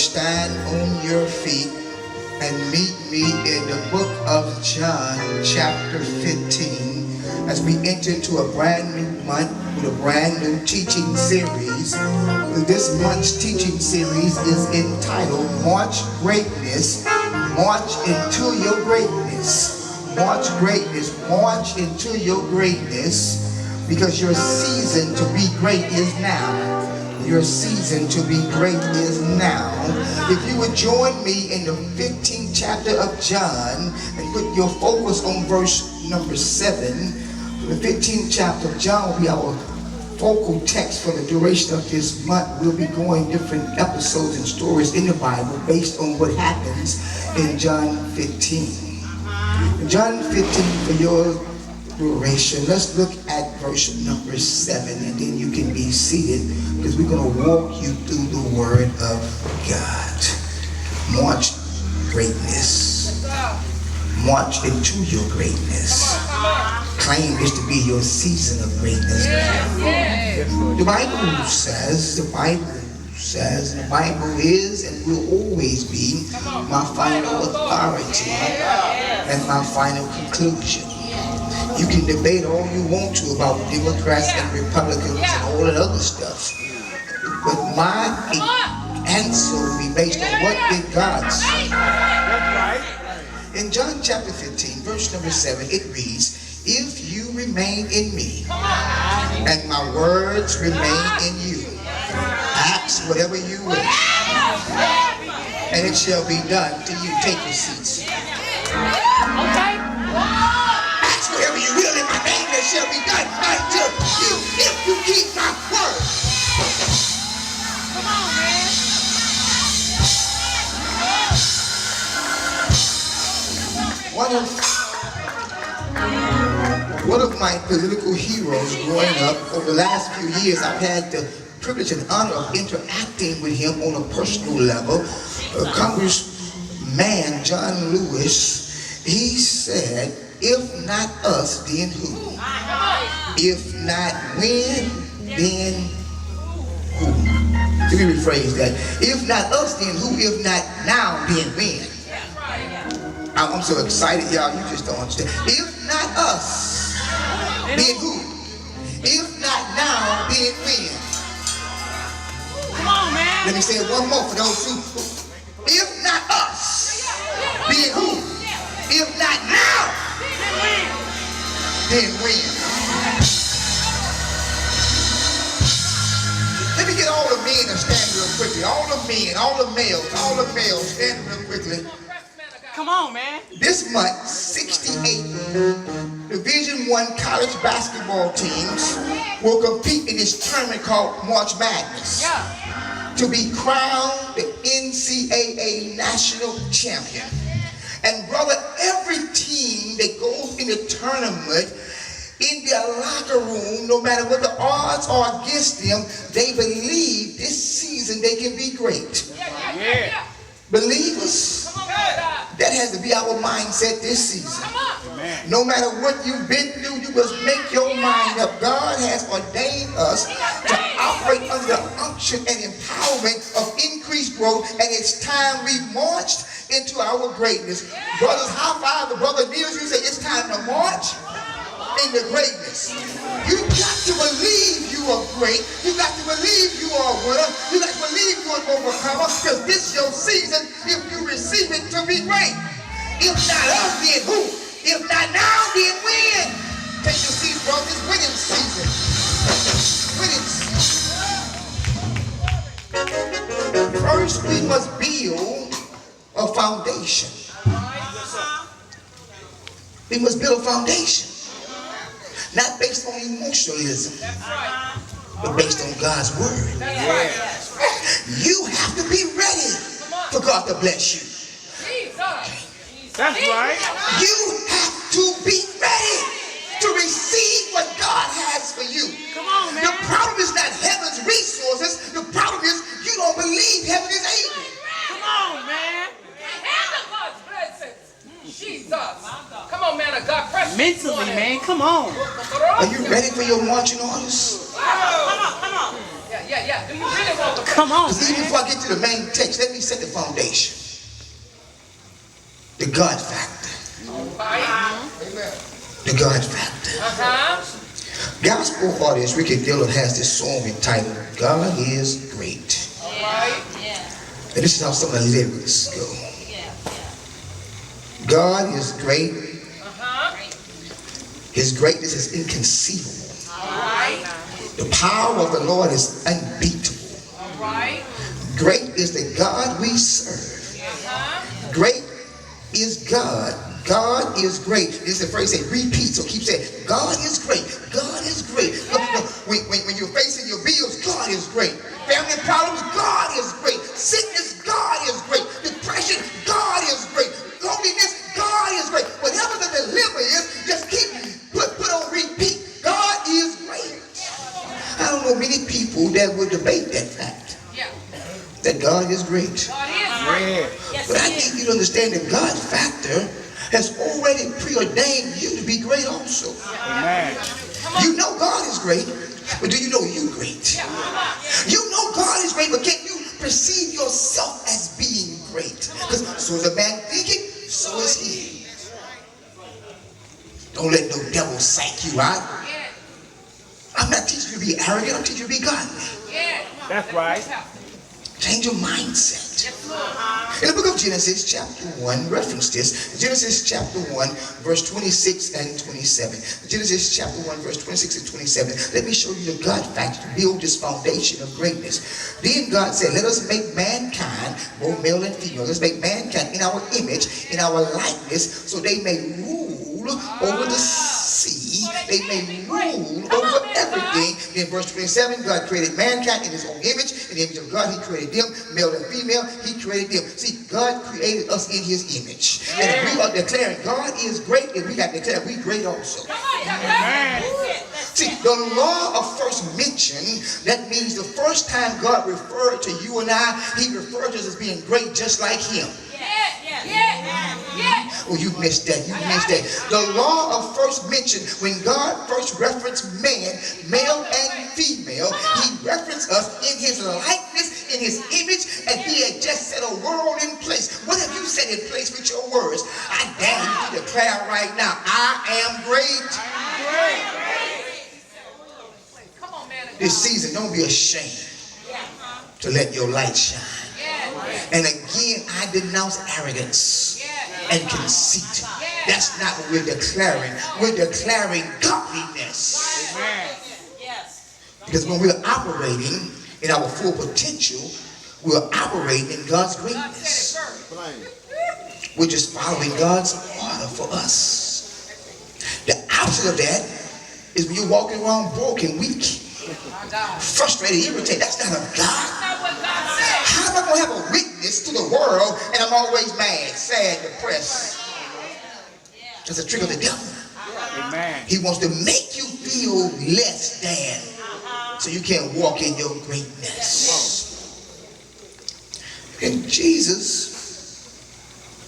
stand on your feet and meet me in the book of John, chapter 15, as we enter into a brand new month with a brand new teaching series. This month's teaching series is entitled March Greatness, March into Your Greatness. March Greatness, March into Your Greatness, because your season to be great is now. Your season to be great is now. If you would join me in the 15th chapter of John and put your focus on verse number 7. The 15th chapter of John will be our focal text for the duration of this month. We'll be going different episodes and stories in the Bible based on what happens in John 15. In John 15, for your duration, let's look at verse number 7, and then you can be seated because we're going to walk you through the Word of God. March greatness. March into your greatness. Claim this to be your season of greatness. The Bible says, and the Bible is and will always be my final authority and my final conclusion. You can debate all you want to about Democrats and Republicans and all that other stuff, but my answer will be based on what did God say. In John chapter 15, verse number 7, it reads, "If you remain in me, and my words remain in you, ask whatever you wish, and it shall be done to you." Take your seats. Whatever you will in my name, that shall be done unto you if you keep my word. Come on, man. One of my political heroes growing up over the last few years, I've had the privilege and honor of interacting with him on a personal level. Congressman John Lewis, he said, "If not us, then who? If not when, then who?" Let me rephrase that. If not us, then who? If not now, then when? I'm so excited, y'all. You just don't understand. If not us, then who? If not now, then when? Come on, man. Let me say it one more for those who. If not us, then who? If not now, then when? Let me get all the men to stand real quickly. All the men, all the males, stand real quickly. Come on, man. This month, 68 Division I college basketball teams will compete in this tournament called March Madness to be crowned the NCAA national champion. And brother, every team that goes in the tournament, in their locker room, no matter what the odds are against them, they believe this season they can be great. Believers, that has to be our mindset this season. No matter what you've been through, you must make your mind up. God has ordained us to operate under the unction and empowerment of increased growth, and it's time we marched into our greatness. Brothers, high five the brother near you, say it's time to march into greatness. You got to believe you are great. You got to believe you are a winner. You got to believe you are an overcomer, because this is your season if you receive it to be great. If not us, then who? If not now, then when? Take your seat, brother. It's winning season. Winning season. First, we must build a foundation. We must build a foundation. Not based on emotionalism, but based on God's word. You have to be ready for God to bless you. That's right. You have to be ready to receive what God has for you. Come on, man. The problem is not heaven's resources. The problem is you don't believe heaven is able. Come on, man. Handle God's blessings. Jesus. Come on, man of God. Press Mentally, man. Come on. Are you ready for your marching orders? Come on. Do you really want the Come on, Because even man. before I get to the main text, let me set the foundation. The God factor. Right. The God factor. Gospel artist Ricky Dillon has this song entitled God is Great. Right. And this is how some of the lyrics go. God is great. His greatness is inconceivable. Right. The power of the Lord is unbeatable. Right. Great is the God we serve. Great is God. God is great. This is the phrase that repeats, so keep saying, God is great. God is great. Look, when you're facing your bills, God is great. Family problems, God is great. Sickness, God is great. Depression, God is great. Loneliness, God is great. Whatever the deliver is, just keep put on repeat. God is great. I don't know many people that would debate that fact. That God is great. God is great. But I need you to understand that God factor has already preordained you to be great also. Amen. You know God is great, but do you know you great? You know God is great, but can you perceive yourself as being great? Because so is a man thinking, so is he. Don't let no devil psych you out. I'm not teaching you to be arrogant, I'm teaching you to be godly. That's right. Change your mindset. In the book of Genesis chapter 1, reference this. Genesis chapter 1, verse 26 and 27. Genesis chapter 1, verse 26 and 27. Let me show you the God factor to build this foundation of greatness. Then God said, let us make mankind, both male and female, let's make mankind in our image, in our likeness, so they may rule over the sea. They may rule over everything. Then verse 27, God created mankind in his own image. In the image of God, he created them, male and female, he created them. See, God created us in his image. And if we are declaring God is great, then we got to declare we great also. See, the law of first mention, that means the first time God referred to you and I, he referred to us as being great just like him. Oh, you missed that. You missed that. The law of first mention, when God first referenced man, male and female, he referenced us in his likeness, in his image, and he had just set a world in place. What have you set in place with your words? I dare you to declare right now, I am great. Come on, man. This season, don't be ashamed to let your light shine. And again, I denounce arrogance and conceit. That's not what we're declaring. We're declaring godliness. Because when we're operating in our full potential, we're operating in God's greatness. We're just following God's order for us. The opposite of that is when you're walking around broken, weak, frustrated, irritated. That's not of God. How am I going to have a witness to the world and I'm always mad, sad, depressed? That's a trick of the devil. Amen. He wants to make you feel less than so you can't walk in your greatness. And Jesus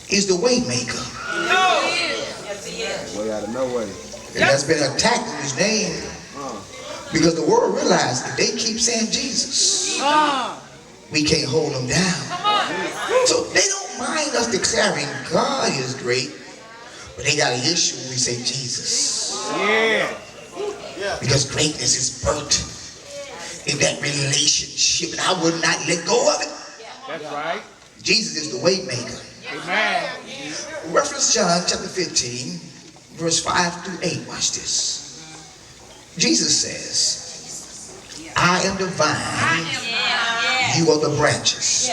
is the way maker. Way out of no way. And that's been attacked in his name because the world realized if they keep saying Jesus, we can't hold them down. So they don't mind us declaring God is great, but they got an issue when we say Jesus. Because greatness is birthed in that relationship, and I would not let go of it. That's right. Jesus is the way maker. Amen. Reference John chapter 15, verse 5 through 8. Watch this. Jesus says, I am the vine, you are the branches.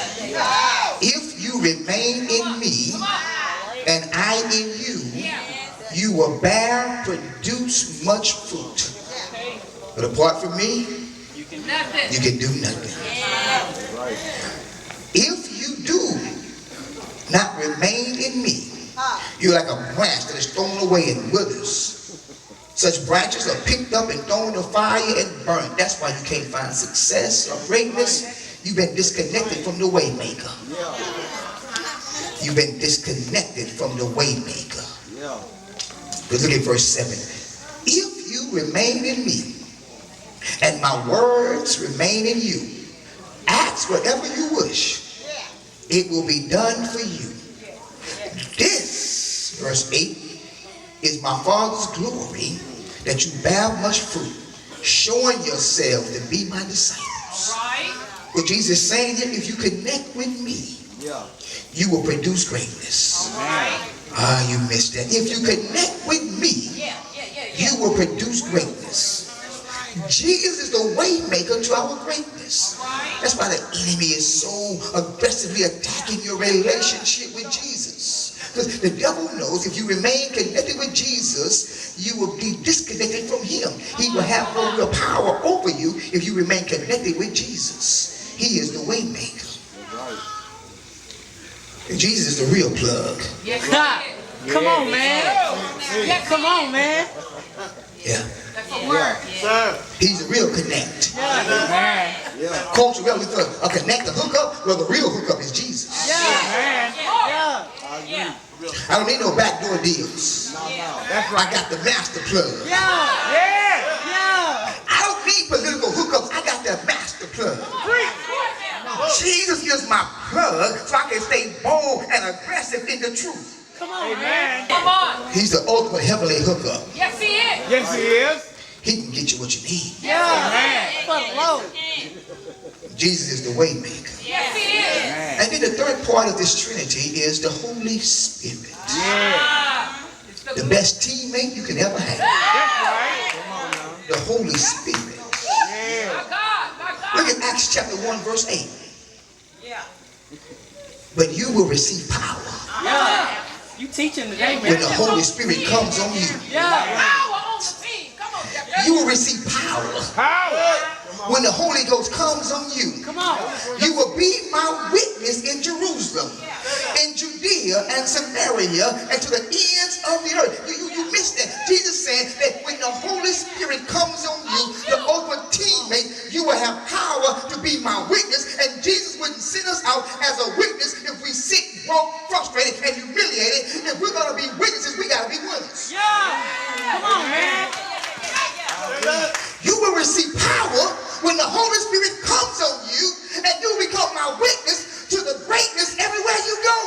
If you remain in me and I in you, you will produce much fruit. But apart from me, you can do nothing. If you do not remain in me, you're like a branch that is thrown away and withers. Such branches are picked up and thrown in the fire and burnt. That's why you can't find success or greatness. You've been disconnected from the way maker. You've been disconnected from the way maker. But look at verse 7. If you remain in me and my words remain in you. Ask whatever you wish. It will be done for you. This, verse 8, is my Father's glory, that you bear much fruit, showing yourselves to be my disciples. Right. What Jesus is saying here, if you connect with me, you will produce greatness. You missed that. If you connect with me, you will produce greatness. Jesus is the way maker to our greatness. That's why the enemy is so aggressively attacking your relationship with Jesus. Because the devil knows if you remain connected with Jesus, you will be disconnected from him. He will have no real power over you if you remain connected with Jesus. He is the way maker. And Jesus is the real plug. Come on, man. Come on, man. Yeah. Sir. He's the real connect. Amen. Culture, well, we thought a connect, a hookup. Well, the real hookup is Jesus. Amen. I don't need no backdoor deals. That's I right. got the master plug. Yeah. I don't need political hookups. I got the master plug. Jesus is my plug so I can stay bold and aggressive in the truth. Come on, Amen. Come on. He's the ultimate heavenly hookup. Yes, he is. Yes, he is. He can get you what you need. Amen. Jesus is the way maker. Yes, he is. Amen. And then the third part of this Trinity is the Holy Spirit. Yeah. The best teammate you can ever have. That's right. The Holy Spirit. Yeah. My God, my God. Look at Acts chapter 1 verse 8. But you will receive power You teaching today, when man. the Holy Spirit comes on you. Power on the team. Come on, Jeff. You will receive power Power. when the Holy Ghost comes on you. Come on. You will be my witness in Jerusalem, in Judea and Samaria, and to the ends of the earth. You missed that. Jesus said that when the Holy Spirit comes on you, the ultimate teammate, you will have power to be my witness. And Jesus wouldn't send us out as a witness if we sick, broke, frustrated, and humiliated. If we're going to be witnesses, we got to be winners. Come on, man. You will receive power when the Holy Spirit comes on you, and you become my witness to the greatness everywhere you go.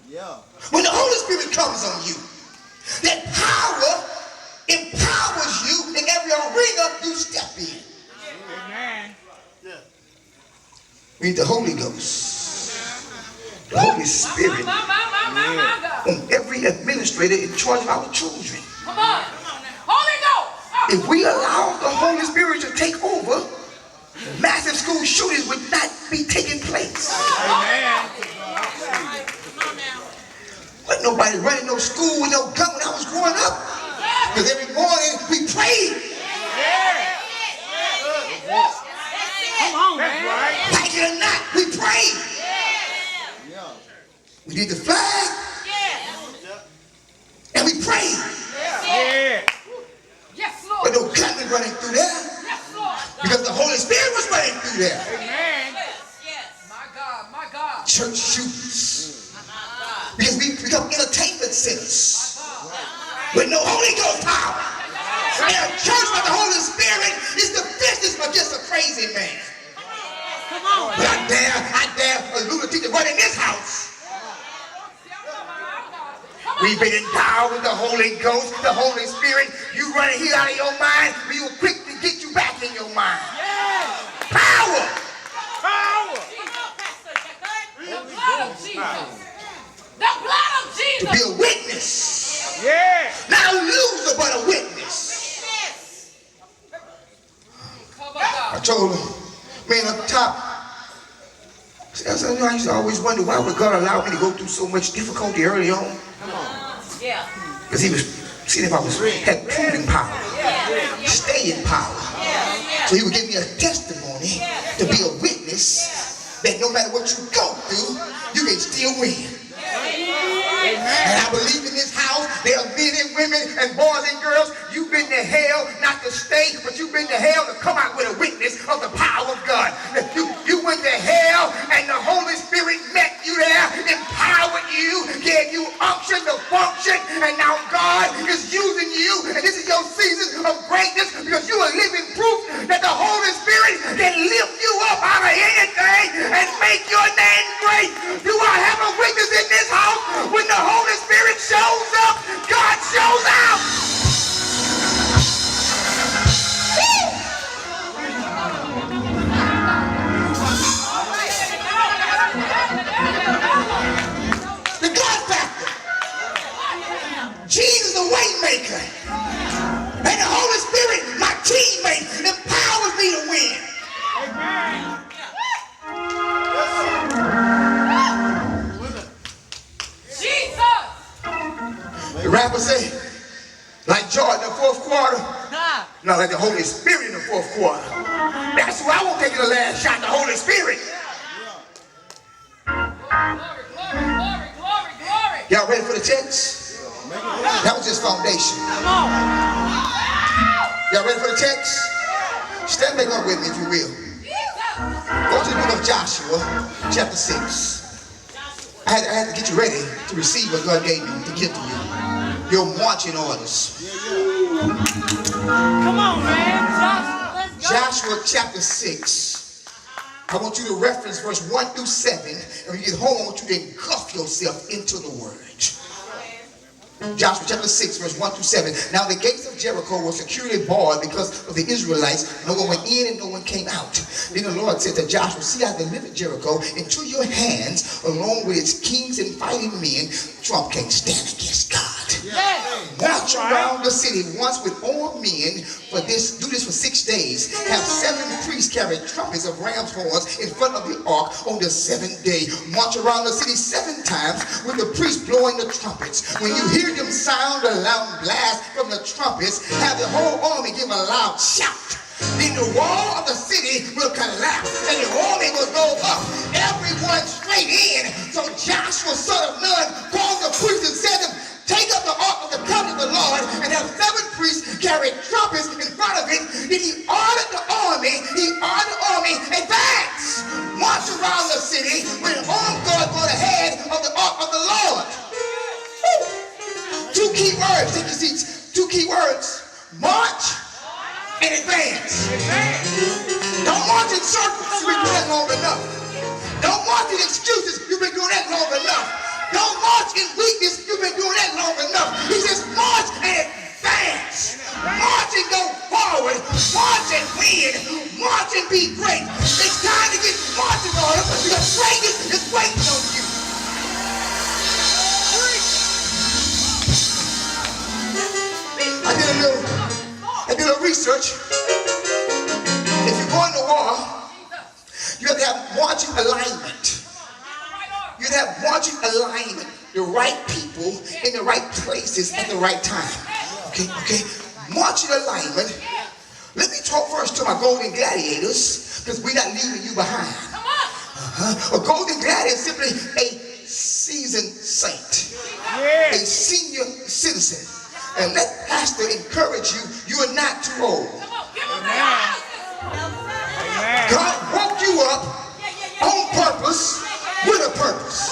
Yeah, Lord. When the Holy Spirit comes on you, that power empowers you in every arena you step in. Amen. We need the Holy Ghost, the Holy Spirit, My God. on every administrator in charge of our children. Come on. Holy Ghost. If we allow the Holy Spirit to take over, massive school shootings would not be taking place. Amen. Wasn't nobody running no school with no gun when I was growing up. Because every morning we prayed. Come on, That's man. right. Like it or not, we prayed. We did the flag and we prayed. Yeah. Yes, But Lord. no gunmen running through there Yes, Lord. because the Holy Spirit was running through there. Amen. My God, my God. Church shootings. Because we become entertainment centers with no Holy Ghost power. And a church with the Holy Spirit is the business of just a crazy man. Come on. But I dare a lunatic to run in this house. We've been endowed with the Holy Ghost, the Holy Spirit. You running here out of your mind, we will quickly get you back in your mind. Power. Power. The blood of Jesus. The blood of To Jesus. be a witness. Yeah. Not a loser, but a witness. Cover I God. told him, man up top, I said, I used to always wonder why would God allow me to go through so much difficulty early on? Yeah. Because he was seeing if I had proving power, staying power. So he would give me a testimony to be a witness that no matter what you go through, you can still win. And I believe in this house, there are men and women and boys and girls, you've been to hell not to stay, but you've been to hell to come out with a witness of the power of God. You went to hell and the Holy Spirit met you there, empowered you, gave you unction to function, and now God God is using you, and this is your season of greatness because you are living proof that the Holy Spirit can lift you up out of anything and make your name great. Do I have a witness in this house? When the Holy Spirit shows up, God shows out. The God factor. Jesus, a way maker. And the Holy Spirit, my teammate, empowers me to win. Jesus. The rapper say, like Jordan in the fourth quarter, not like the Holy Spirit in the fourth quarter. That's why I won't take the last shot, the Holy Spirit. Glory, glory, glory. Y'all ready for the text? That was just foundation. Y'all ready for the text? Stand back up with me if you will. Go to the book of Joshua, chapter 6. I had to get you ready to receive what God gave me to give to you. Your marching orders. Come on, man. Joshua, let's go. Joshua chapter 6. I want you to reference verse 1 through 7. And when you get home, I want you to engulf yourself into the word. Joshua chapter 6, verse 1 through 7. Now the gates of Jericho were securely barred because of the Israelites. No one went in and no one came out. Then the Lord said to Joshua, see, I delivered Jericho into your hands, along with its kings and fighting men. Trump can't stand against God. March around the city once with armed men. For this, do this for 6 days. Have 7 priests carry trumpets of ram's horns in front of the ark on the 7th day. March around the city 7 times with the priests blowing the trumpets. When you hear them sound a loud blast from the trumpets, have the whole army give a loud shout. Then the wall of the city will collapse and the army will go up, everyone straight in. So Joshua, son of Nun, called the priests and said to them, take up the ark of the covenant of the Lord and have 7 priests carry trumpets in front of it. Then he ordered the army, advance, march around the city with an armed guard going ahead of the ark of the Lord. 2 key words, take your seats. 2 key words, march and advance. Don't march in circles, you've been doing that long enough. Don't march in excuses, you've been doing that long enough. Don't march in weakness, you've been doing that long enough. He says march and advance. March and go forward. March and win. March and be great. It's time to get marching on it because greatness is waiting on you. I did a little research. If you're going to war, you have to have marching alignment. You have marching alignment, the right people in the right places at the right time. Okay. Marching alignment. Let me talk first to my golden gladiators, because we're not leaving you behind. A golden gladiator is simply a seasoned saint, a senior citizen. And let pastor encourage you, you are not too old. God woke you up on purpose with a purpose.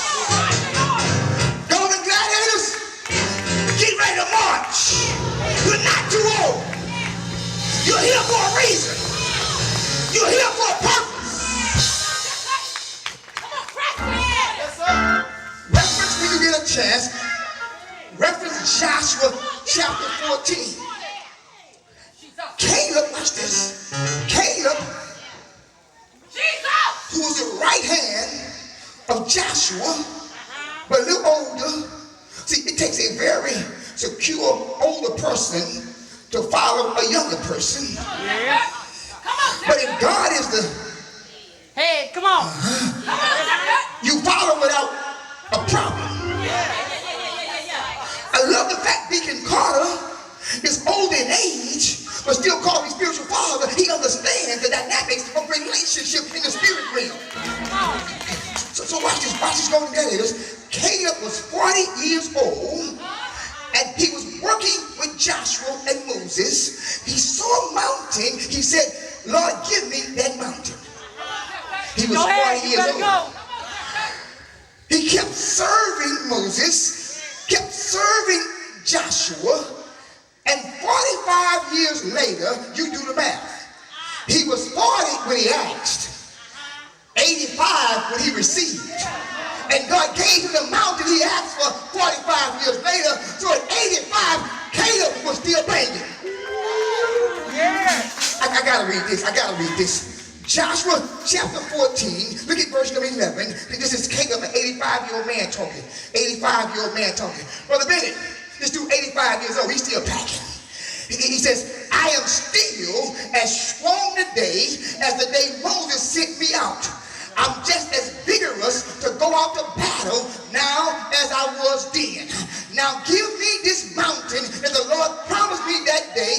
Golden gladiators, get ready to march. You're not too old. You're here for a reason. You're here for a purpose. Reference when you get a chance. Reference Joshua chapter 14. Caleb, watch this. Caleb, who was the right hand of Joshua, but a little older. See, it takes a very secure older person to follow a younger person. But if God is the Hey, come on. you follow without a problem. I love the fact Deacon Carter is old in age, but still calls me spiritual father. He understands the dynamics of relationship in the spirit realm. So watch this golden gladiators. Caleb was 40 years old, and he was working with Joshua and Moses. He saw a mountain. He said, Lord, give me that mountain. He was 40 years old. He kept serving Moses, kept serving Joshua, and 45 years later, you do the math. He was 40 when he asked, 85 when he received. And God gave him the mountain he asked for 45 years later. So at 85, Caleb was still banging. Yeah. I gotta read this. Joshua chapter 14, look at verse number 11. This is Caleb, an 85-year-old man talking. 85-year-old man talking. Brother Bennett, this dude 85 years old, he's still packing. He says, I am still as strong today as the day Moses sent me out. I'm just as vigorous to go out to battle now as I was then. Now give me this mountain that the Lord promised me that day.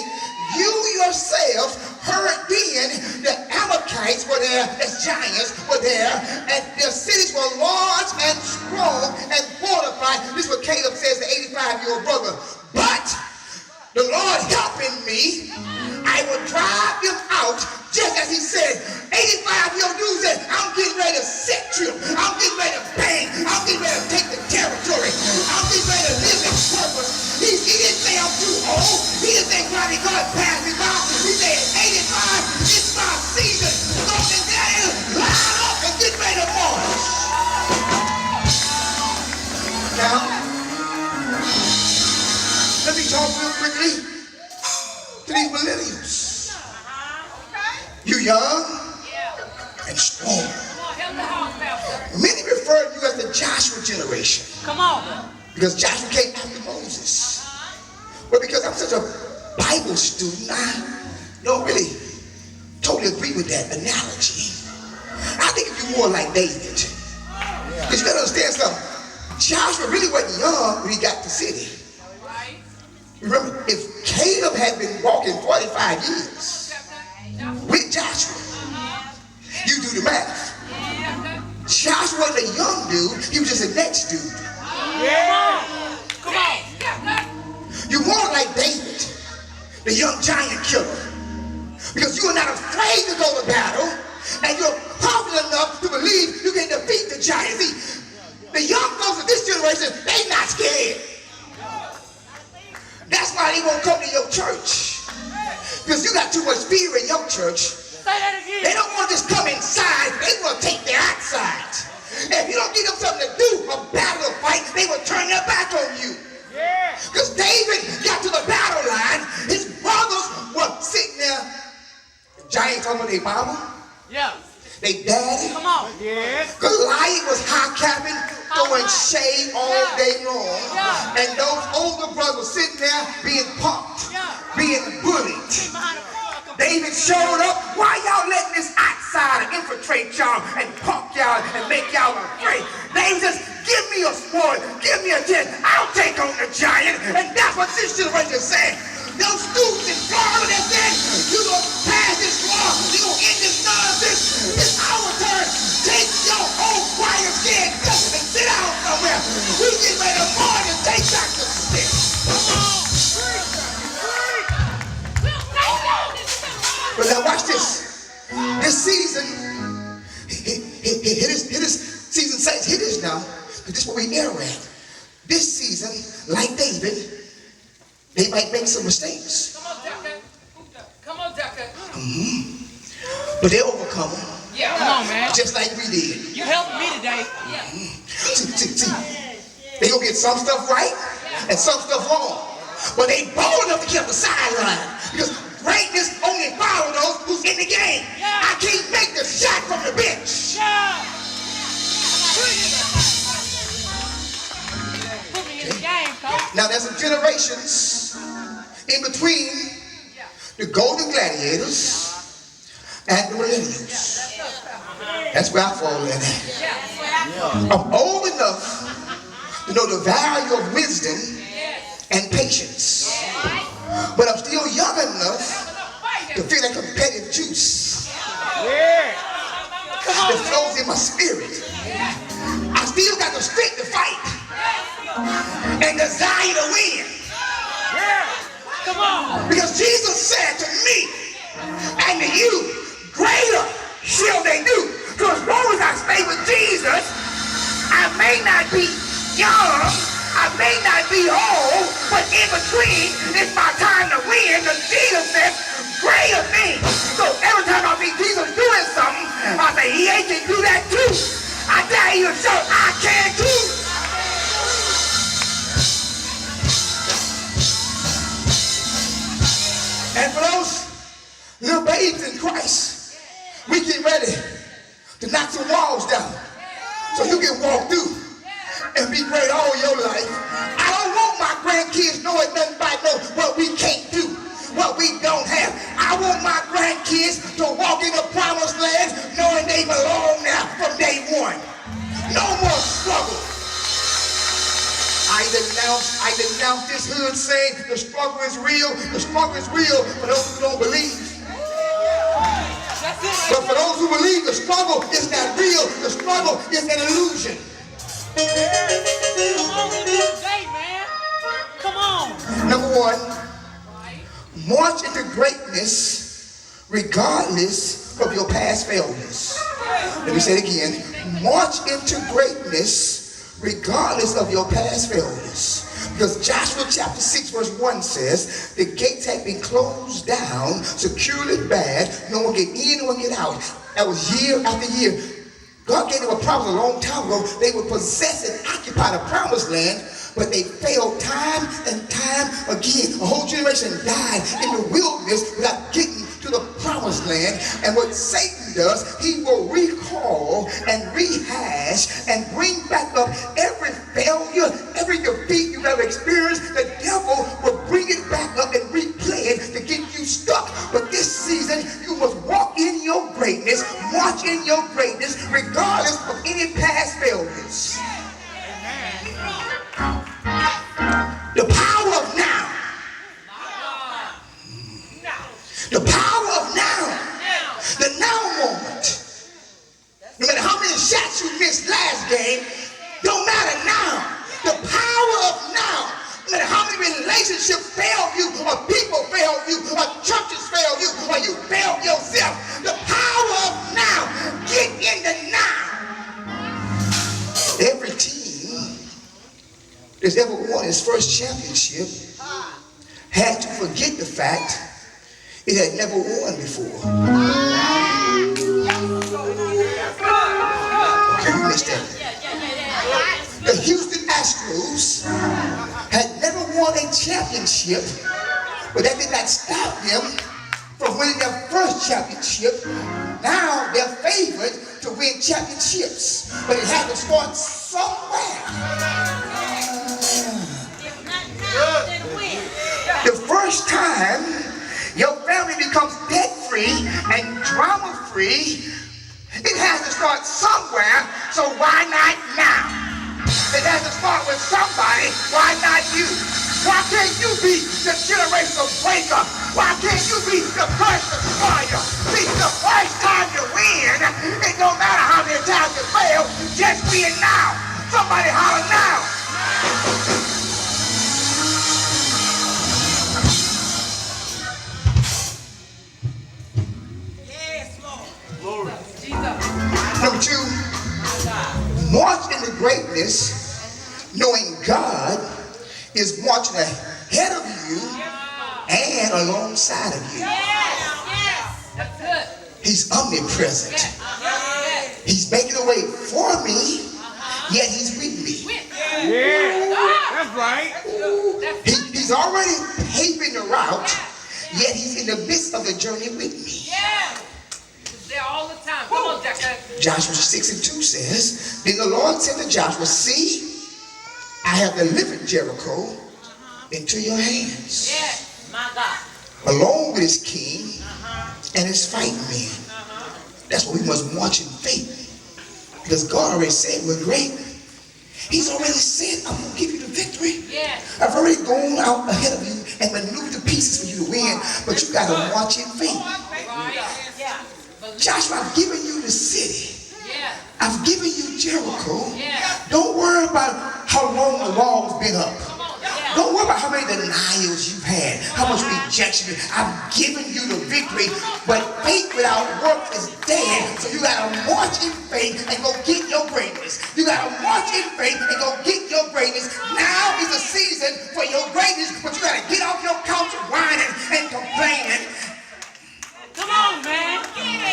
You yourself heard then the Amalekites were there, as giants were there, and their cities were large and strong and fortified. This is what Caleb says, the 85-year-old brother. But the Lord helping me, I will drive them out just as he said. 85-year-old dude said, I'm getting ready to set you. I'm getting ready to bang. I'm getting ready to take the territory. I'm getting ready to live in purpose. He didn't say I'm too old. He didn't say probably God passed me by. He said 85, it's my season. Go to Daniel, line up and get ready to march. Now, let me talk real quickly to these millennials. You young and strong. Many refer to you as the Joshua generation. Come on. Because Joshua came after Moses. But because I'm such a Bible student, I don't really totally agree with that analogy. I think of you more like David. Because you gotta understand something. Joshua really wasn't young when he got to the city. Remember, if Caleb had been walking 45 years with Joshua, you do the math. Joshua wasn't a young dude, he was just a next dude. Yeah. Come on. You're more like David, the young giant killer. Because you are not afraid to go to battle, and you're confident enough to believe you can defeat the giant. See, the young folks of this generation, they not scared. That's why they won't come to your church. Because you got too much fear in your church. Say that again. They don't want to just come inside, they want to take their outside. And if you don't give them something to do, a battle or fight, they will turn their back on you. Yeah. Because David got to the battle line, his brothers were sitting there. The giant talking about their mama, Yeah. they daddy. Come on. Yeah. Goliath was high capping, throwing shade all day long. Yeah. And those older brothers sitting there being punked, being bullied. Behind the David showed up. Why y'all letting this outsider infiltrate y'all and punk y'all and make y'all afraid? David says, give me a sword, give me a chance. I'll take on the giant. And that's what this generation is saying. Those students in Florida that said, you're going to pass this law, you're going to end this nonsense. It's our turn. Take your old quiet scared guts and sit down somewhere. We get ready to march and take back the stick. But now watch this. This season, hit this season saints, hit this now. Because this is what we air at. This season, like David, they might make some mistakes. Come on, Decker. But they overcome them. Yeah. Come on, man. Just like we did. You helped me today. See, they gonna get some stuff right and some stuff wrong. But they bold enough to keep the sideline. Because greatness only follow those who's in the game. I can't make the shot from the bench. Put me in the game, coach. Now there's some generations in between the golden gladiators and the millennials. That's where I fall in at. I'm old enough to know the value of wisdom and patience. But I'm still young enough to feel that competitive juice Yeah. that flows in my spirit. I still got the strength to fight and desire to win. Yeah. Come on. Because Jesus said to me and to you, greater shall they do. So as long as I stay with Jesus, I may not be young, I may not be old, but in between, it's my time to win. Because Jesus says, greater things. So every time I see Jesus doing something, I say, he can do that too. I dare you to shout, I can too. And for those little babes in Christ, we get ready to knock some walls down so you can walk through and be great all your life. I don't want my grandkids knowing nothing about what we can't do, what we don't have. I want my grandkids to walk in the promised land knowing they belong now from day one. No more struggle. I denounce this hood saying the struggle is real. The struggle is real for those who don't believe. But for those who believe, the struggle is not real. The struggle is an illusion. Come on today, man. Come on. Number one, march into greatness regardless of your past failures. Let me say it again. March into greatness regardless of your past failures. Because Joshua chapter 6 verse 1 says, the gates had been closed down, securely bad, no one get in, no one get out. That was year after year. God gave them a promise a long time ago. They would possess and occupy the promised land, but they failed time and time again. A whole generation died in the wilderness without getting to the promised land. And what Satan does, he will recall and rehash and bring back up every failure, every defeat you've ever experienced. The devil will bring it back up and replay it to get you stuck. But this season, you must walk in your greatness, march in your greatness, regardless of any past failures. The power of now. The power of now. The now moment. No matter how many shots you missed last game, don't matter now. The power of now. No matter how many relationships failed you, or people failed you, or churches failed you, or you failed yourself. The power of now. Get in the now. Every team that's ever won its first championship had to forget the fact it had never won before. Okay, you missed that. The Houston Astros had never won a championship, but that did not stop them from winning their first championship. Now they're favored to win championships, but it had to start somewhere. The first time your family becomes debt-free and drama-free, it has to start somewhere, so why not now? It has to start with somebody, why not you? Why can't you be the generational breaker? Why can't you be the first destroyer? See, the first time you win, it don't matter how many times you fail, just be it now. Somebody holler now. Number two, march into greatness knowing God is marching ahead of you and alongside of you. That's good. He's omnipresent. He's making a way for me, yet he's with me. Yeah. That's right. He's already paving the route, yet he's in the midst of the journey with me. Yeah. He's there all the time. Come on, Jack. Joshua 6:2 says, then the Lord said to Joshua, see, I have delivered Jericho into your hands. Yes, my God. Along with his king and his fighting men. That's why we must march in faith. Because God already said we're great. He's already said, I'm going to give you the victory. Yes. I've already gone out ahead of you and maneuvered the pieces for you to win. But you got to march in faith. Yeah. Joshua, I've given you the city. Yeah. I've given you Jericho. Yeah. Don't worry about how long the wall's been up. Don't worry about how many denials you've had, how much rejection. I've given you the victory, but faith without work is dead. So you gotta march in faith and go get your greatness. You gotta march in faith and go get your greatness. Now is the season for your greatness, but you gotta get off your couch whining and complaining. Come on, man.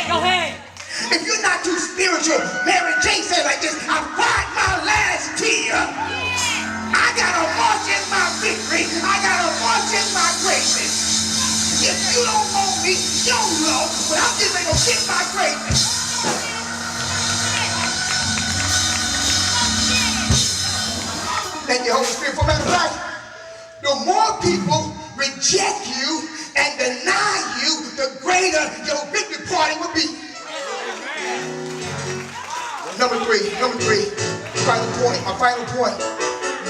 Go ahead. If you're not too spiritual, Mary J said like this, I cried my last tear. I gotta march in my victory. I gotta march in my greatness. If you don't want me, you know, but I'm just gonna get my greatness. Thank you, Holy Spirit. For matter of fact, the more people reject you and deny you, the greater your victory party will be. Number three, my final point.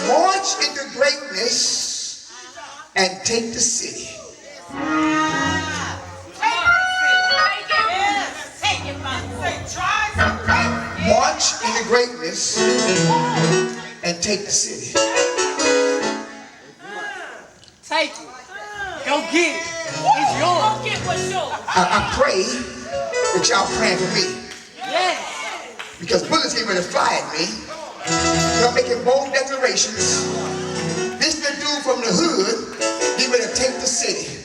March into greatness and take the city. March into greatness and take the city. Take it. Go get it. It's yours. Go get what's yours. I pray that y'all praying for me. Yes. Because bullets get ready to fly at me. Y'all making bold declarations. This the dude from the hood, get ready to take the city.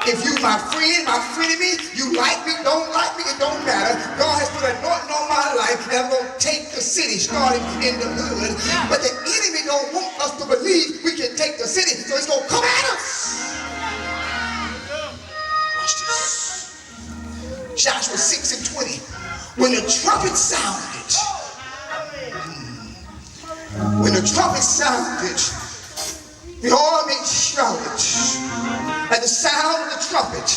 If you my friend, my frenemy, you like me, don't like me, it don't matter. God has put an anointing on my life and I'm going to take the city, starting in the hood. But the enemy don't want us to believe we can take the city, so it's going to come at us. Watch this. Joshua 6:20. When the trumpet sounded, the army shouted at the sound of the trumpet.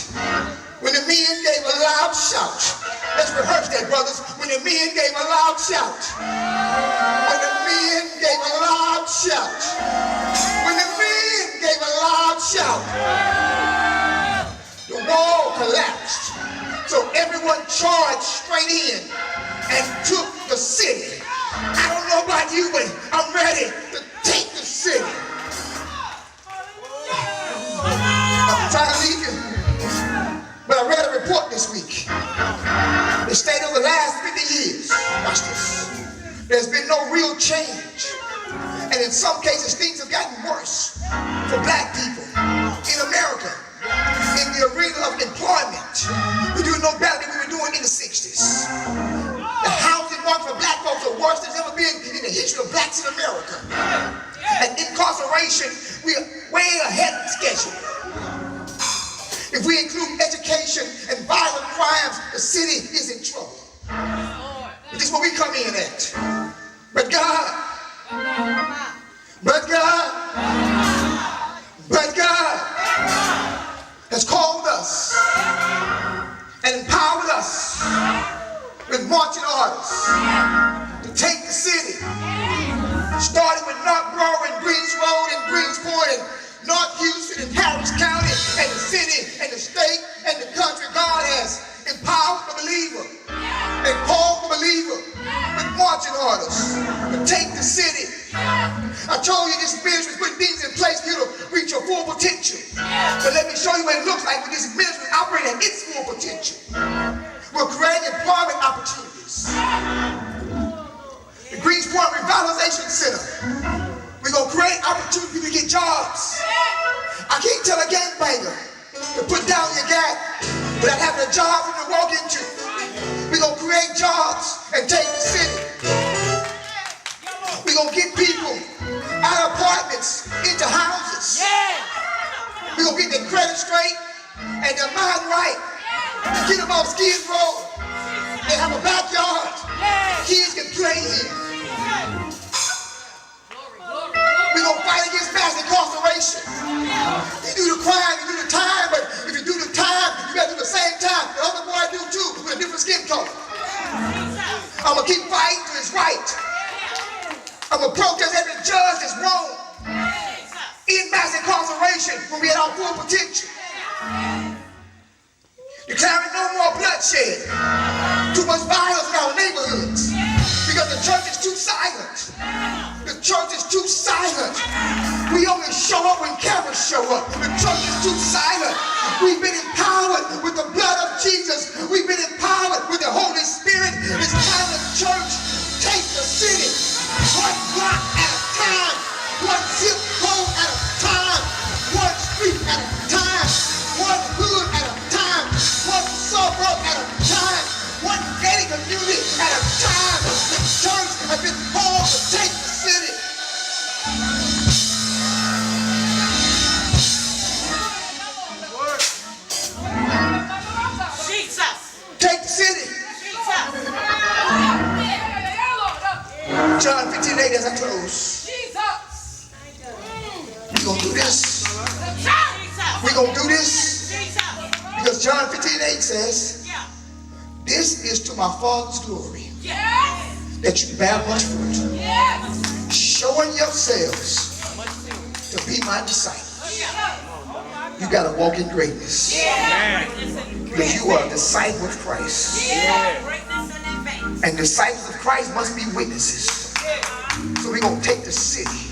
When the men gave a loud shout, let's rehearse that, brothers. When the men gave a loud shout, when the men gave a loud shout, when the men gave a loud shout, the wall collapsed. So everyone charged straight in and took the city. I don't know about you, but I'm ready to take the city. I'm trying to leave you, but I read a report this week. They stated over the last 50 years, watch this, there's been no real change. And in some cases, things have gotten worse for black people in America. In the arena of employment, we're doing no better than we were doing in the 60s. The housing market for black folks are worse than it's ever been in the history of blacks in America. And incarceration, we are way ahead of schedule. If we include education and violent crimes, the city is in trouble. This is where we come in at. But God has called us and empowered us with marching orders to take the city, starting with Northborough and Greens Road and Greensport and North Houston and Harris County and the city and the state and the country. God has empowered the believer and called the believer with marching orders to take the city. I told you this ministry is putting things in place for you to reach your full potential. But let me show you what it looks like when this ministry is operating at its full potential. We're creating employment opportunities. The Greensport Revitalization Center. We're going to create opportunities to get jobs. I can't tell a gangbanger to put down your gap without having a job for them to walk into. We're going to create jobs and take the city. We're going to get people out of apartments into houses. We're going to get their credit straight and their mind right. Get them off Skid Row and have a backyard. Kids can play here. We're going to fight against mass incarceration. You do the crime, you do the time, but if you do the time, you got to do the same time. The other boy do too, with a different skin color. I'm going to keep fighting till it's right. I'm going to protest every judge that's wrong. In mass incarceration when we had our full potential. Declaring no more bloodshed. Too much violence in our neighborhoods. Because the church is too silent. The church is too silent. We We only show up when cameras show up. The church is too silent. We've been empowered with the blood of Jesus. We've been empowered with the Holy Spirit. It's time the church take the city one block at a time, one zip code at a time, one street at a time, one hood at a time, one suburb at a time, one gated community at a time. The church has been called to take the city. Take the city. John 15:8 as I close. We're going to do this. We're going to do this because John 15:8 says, this is to my Father's glory, that you bear much fruit, showing yourselves to be my disciples. You got to walk in greatness. Because you are a disciple of Christ. And disciples of Christ must be witnesses. So we're going to take the city.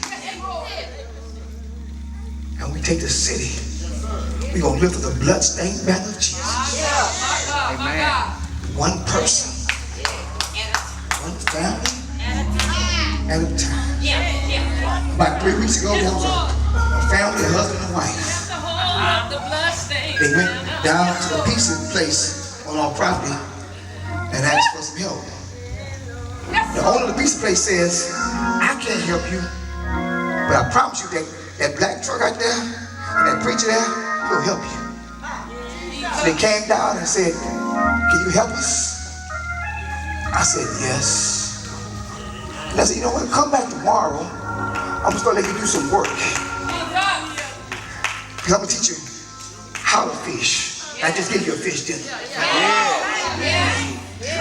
And we take the city. We're going to lift up the bloodstained banner of Jesus. Amen. One person, one family at a time. About 3 weeks ago, there was a family, a husband and wife. They went down to the pizza place on our property and asked for some help. The owner of the pizza place says, I can't help you, but I promise you that black truck right there, and that preacher there, he'll help you. So they came down and said, can you help us? I said, yes. And I said, you know what, come back tomorrow. I'm just going to let you do some work. Because I'm going to teach you how to fish. I just gave you a fish dinner.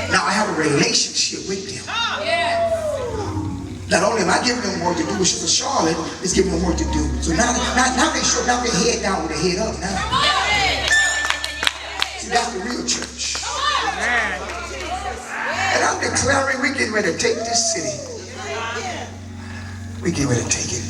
Now I have a relationship with them. Not only am I giving them work to do, but Charlotte is giving them work to do. So now they show, now they head down with their head up now. See, that's the real church. And I'm declaring we're getting ready to take this city. We're getting ready to take it.